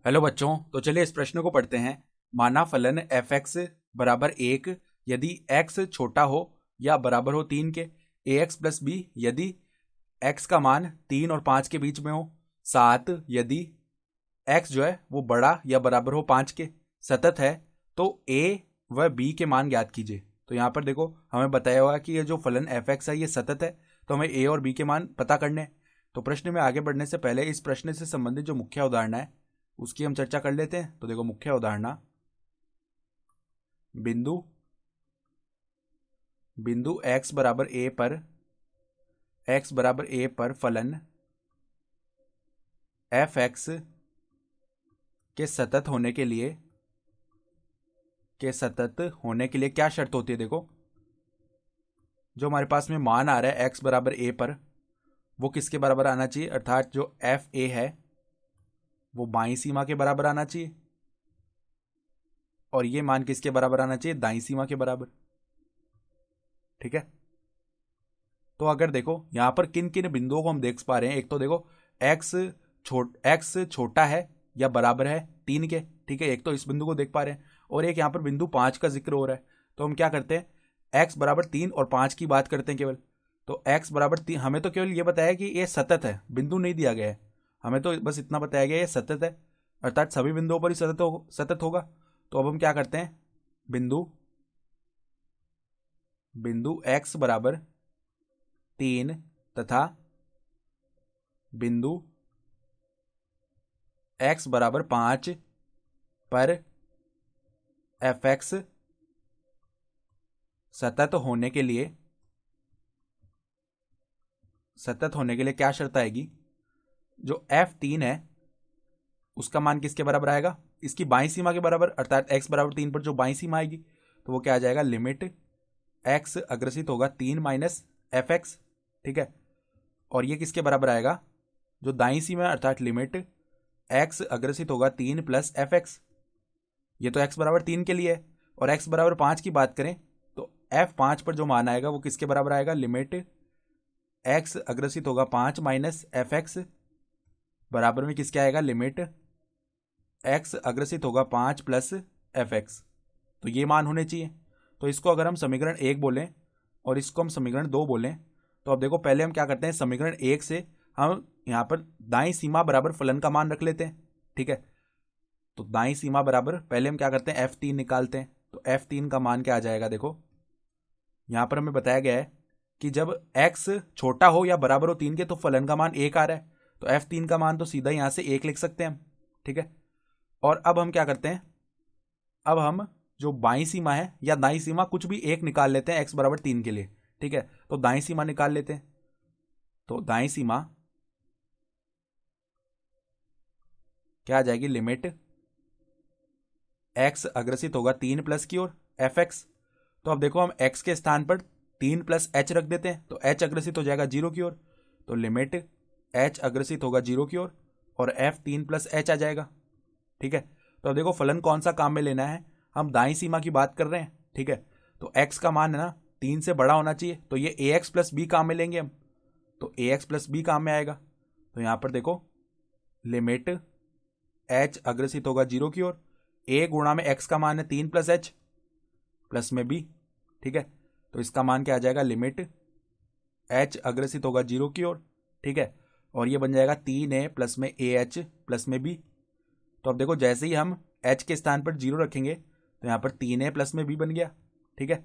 Hello बच्चों, तो चलिए इस प्रश्न को पढ़ते हैं। माना फलन एफ एक्स बराबर 1 यदि एक्स छोटा हो या बराबर हो 3 के, ए एक्स प्लस बी यदि एक्स का मान 3 और 5 के बीच में हो, 7 यदि एक्स जो है वो बड़ा या बराबर हो 5 के, सतत है, तो ए व बी के मान ज्ञात कीजिए। तो यहाँ पर देखो हमें बताया हुआ कि ये जो फलन एफ एक्स है ये सतत है, तो हमें ए और बी के मान पता करने हैं। तो प्रश्न में आगे बढ़ने से पहले इस प्रश्न से संबंधित जो मुख्य उदाहरण है उसकी हम चर्चा कर लेते हैं। तो देखो मुख्य उदाहरण, बिंदु बिंदु x बराबर ए पर फलन एफ एक्स के सतत होने के लिए क्या शर्त होती है। देखो जो हमारे पास में मान आ रहा है x बराबर ए पर, वो किसके बराबर आना चाहिए, अर्थात जो एफ ए है वो बाईं सीमा के बराबर आना चाहिए, और ये मान किसके बराबर आना चाहिए, दाईं सीमा के बराबर। ठीक है, तो अगर देखो यहां पर किन किन बिंदुओं को हम देख पा रहे हैं। एक तो देखो एक्स छोटा है या बराबर है 3 के, ठीक है, एक तो इस बिंदु को देख पा रहे हैं, और एक यहां पर बिंदु 5 का जिक्र हो रहा है। तो हम क्या करते हैं, एक्स बराबर 3 और 5 की बात करते हैं केवल। तो एक्स बराबर 3, हमें तो केवल ये बताया कि ये सतत है, बिंदु नहीं दिया गया है, हमें तो बस इतना बताया गया ये सतत है, अर्थात सभी बिंदुओं पर ही सतत होगा। तो अब हम क्या करते हैं, बिंदु बिंदु एक्स बराबर 3 तथा बिंदु x बराबर 5 पर एफ एक्स सतत होने के लिए क्या शर्त आएगी, जो f3 है उसका मान किसके बराबर आएगा, इसकी बाईं सीमा के बराबर, अर्थात x बराबर 3 पर जो बाईं सीमा आएगी तो वो क्या आ जाएगा, लिमिट x अग्रसित होगा 3 माइनस एफ एक्स। ठीक है, और ये किसके बराबर आएगा, जो दाईं सीमा है, अर्थात लिमिट x अग्रसित होगा 3 प्लस एफ एक्स। ये तो x बराबर 3 के लिए है, और x बराबर 5 की बात करें तो f5 पर जो मान आएगा वो किसके बराबर आएगा, लिमिट x अग्रसित होगा 5 माइनस एफ एक्स बराबर में किसके आएगा, लिमिट x अग्रसित होगा 5 प्लस एफ एक्स। तो ये मान होने चाहिए। तो इसको अगर हम समीकरण 1 बोलें और इसको हम समीकरण 2 बोलें, तो अब देखो पहले हम क्या करते हैं, समीकरण 1 से हम यहाँ पर दाईं सीमा बराबर फलन का मान रख लेते हैं। ठीक है, तो दाईं सीमा बराबर पहले हम क्या करते हैं, f3 निकालते हैं। तो f3 का मान क्या आ जाएगा, देखो यहां पर हमें बताया गया है कि जब x छोटा हो या बराबर हो 3 के तो फलन का मान 1 आ रहा है, तो f3 का मान तो सीधा यहां से 1 लिख सकते हैं हम। ठीक है, और अब हम क्या करते हैं, अब हम जो बाईं सीमा है या दाईं सीमा कुछ भी एक निकाल लेते हैं x बराबर 3 के लिए। ठीक है, तो दाईं सीमा निकाल लेते हैं। तो दाईं सीमा क्या आ जाएगी, लिमिट x अग्रसित होगा 3 प्लस की ओर एफ एक्स। तो अब देखो हम x के स्थान पर 3 प्लस h रख देते हैं, तो h अग्रसित हो जाएगा 0 की ओर, तो लिमिट h अग्रसित होगा 0 की ओर और f 3 प्लस h आ जाएगा। ठीक है, तो अब देखो फलन कौन सा काम में लेना है, हम दाईं सीमा की बात कर रहे हैं। ठीक है, तो x का मान है ना 3 से बड़ा होना चाहिए, तो ये ए एक्स प्लस बी काम में लेंगे हम, तो ए एक्स प्लस बी काम में आएगा। तो यहां पर देखो लिमिट h अग्रसित होगा 0 की ओर, a गुणा में x का मान है 3 प्लस h प्लस में b। ठीक है, तो इसका मान क्या आ जाएगा, लिमिट h अग्रसित होगा 0 की ओर। ठीक है, और ये बन जाएगा 3a प्लस में ए एच प्लस में b। तो अब देखो जैसे ही हम h के स्थान पर 0 रखेंगे तो यहाँ पर 3a प्लस में b बन गया। ठीक है,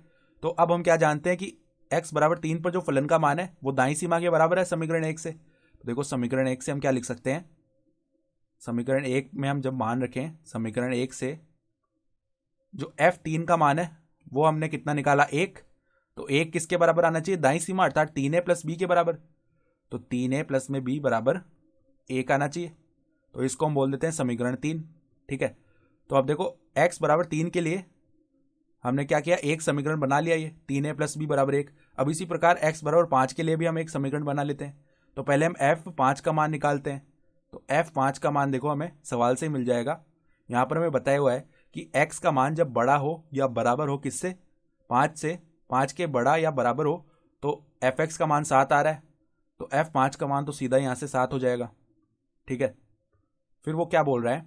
तो अब हम क्या जानते हैं कि x बराबर 3 पर जो फलन का मान है वो दाईं सीमा के बराबर है समीकरण 1 से। तो देखो समीकरण 1 से हम क्या लिख सकते हैं, समीकरण 1 में हम जब मान रखें, समीकरण 1 से जो f3 का मान है वो हमने कितना निकाला, 1, तो 1 किसके बराबर आना चाहिए, दाईं सीमा, अर्थात 3a प्लस बी के बराबर। तो 3a प्लस में b बराबर 1 आना चाहिए, तो इसको हम बोल देते हैं समीकरण 3। ठीक है, तो अब देखो x बराबर 3 के लिए हमने क्या किया, एक समीकरण बना लिया, ये 3a प्लस बी बराबर 1। अब इसी प्रकार x बराबर 5 के लिए भी हम एक समीकरण बना लेते हैं। तो पहले हम f5 का मान निकालते हैं। तो f5 का मान देखो हमें सवाल से मिल जाएगा, यहाँ पर हमें बताया हुआ है कि x का मान जब बड़ा हो या बराबर हो किससे, 5 से, 5 के बड़ा या बराबर हो, तो एफ एक्स का मान 7 आ रहा है, तो f5 का मान तो सीधा यहाँ से 7 हो जाएगा। ठीक है, फिर वो क्या बोल रहा है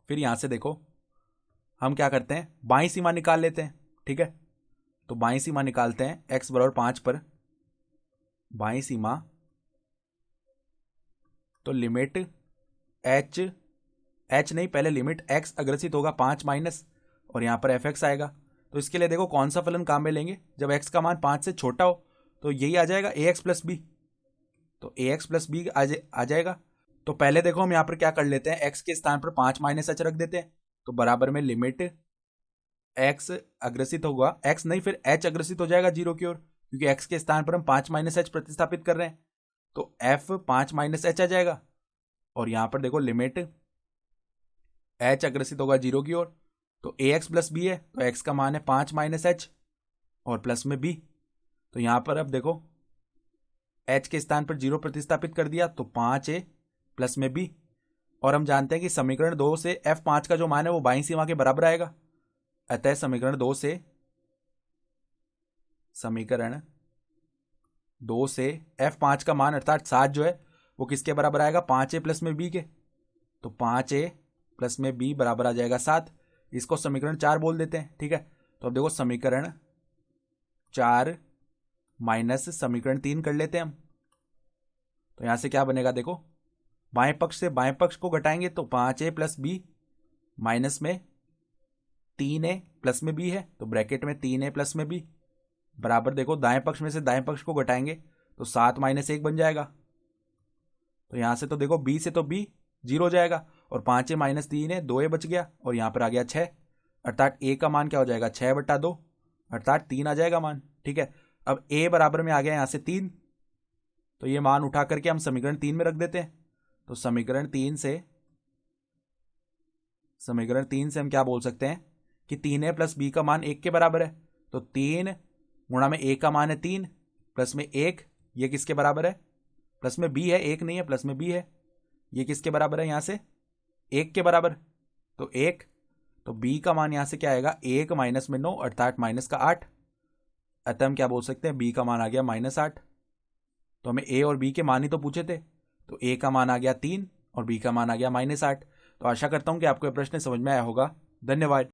फिर यहाँ से देखो हम क्या करते हैं, बाईं सीमा निकाल लेते हैं। ठीक है, तो बाईं सीमा निकालते हैं x बराबर 5 पर। बाईं सीमा तो लिमिट h नहीं, पहले लिमिट x अग्रसित होगा 5 माइनस, और यहाँ पर fx आएगा। तो इसके लिए देखो कौन सा फलन काम में लेंगे, जब x का मान 5 से छोटा हो तो यही आ जाएगा ax प्लस बी। तो ax प्लस बी आ जाएगा। तो पहले देखो हम यहाँ पर क्या कर लेते हैं, x के स्थान पर 5 माइनस h रख देते हैं। तो बराबर में लिमिट x अग्रसित होगा, x नहीं फिर h अग्रसित हो जाएगा 0 की ओर, क्योंकि x के स्थान पर हम 5 माइनस h प्रतिस्थापित कर रहे हैं। तो f 5 माइनस h आ जाएगा, और यहां पर देखो लिमिट h अग्रसित होगा 0 की ओर। तो ax प्लस बी है, तो x का मान है 5 माइनस h और प्लस में b। तो यहां पर अब देखो h के स्थान पर 0 प्रतिस्थापित कर दिया, तो 5a प्लस में b। और हम जानते हैं कि समीकरण 2 से f5 का जो मान है वो बाईं सीमा के बराबर आएगा। अतः समीकरण 2 से f5 का मान अर्थात 7 जो है वो किसके बराबर आएगा, 5a प्लस में b के। तो 5a प्लस में b बराबर आ जाएगा 7। इसको समीकरण 4 बोल देते हैं। ठीक है, तो अब देखो समीकरण 4 माइनस समीकरण 3 कर लेते हैं हम। तो यहां से क्या बनेगा, देखो बाएं पक्ष से बाएं पक्ष को घटाएंगे तो 5a प्लस बी माइनस में 3a प्लस में b है, तो ब्रैकेट में 3a प्लस में b बराबर देखो दाएं पक्ष में से दाएं पक्ष को घटाएंगे तो 7 माइनस 1 बन जाएगा। तो यहां से तो देखो b से तो b 0 हो जाएगा, और 5a माइनस 3 है 2a बच गया, और यहां पर आ गया 6, अर्थात a का मान क्या हो जाएगा 6/2, अर्थात 3 आ जाएगा मान। ठीक है, अब a बराबर में आ गया यहां से 3, तो ये मान उठा करके हम समीकरण 3 में रख देते हैं। तो समीकरण 3 से हम क्या बोल सकते हैं कि 3a प्लस b का मान 1 के बराबर है। तो 3 गुणा में a का मान है 3 प्लस में 1, ये किसके बराबर है, प्लस में b है, 1 नहीं है, प्लस में b है, ये किसके बराबर है, यहां से 1 के बराबर। तो 1, तो b का मान यहां से क्या आएगा, 1 माइनस में 9 अर्थात माइनस का 8। अतः हम क्या बोल सकते हैं, b का मान आ गया -8। तो हमें a और b के मान ही तो पूछे थे, तो a का मान आ गया 3 और b का मान आ गया -8। तो आशा करता हूं कि आपको यह प्रश्न समझ में आया होगा। धन्यवाद।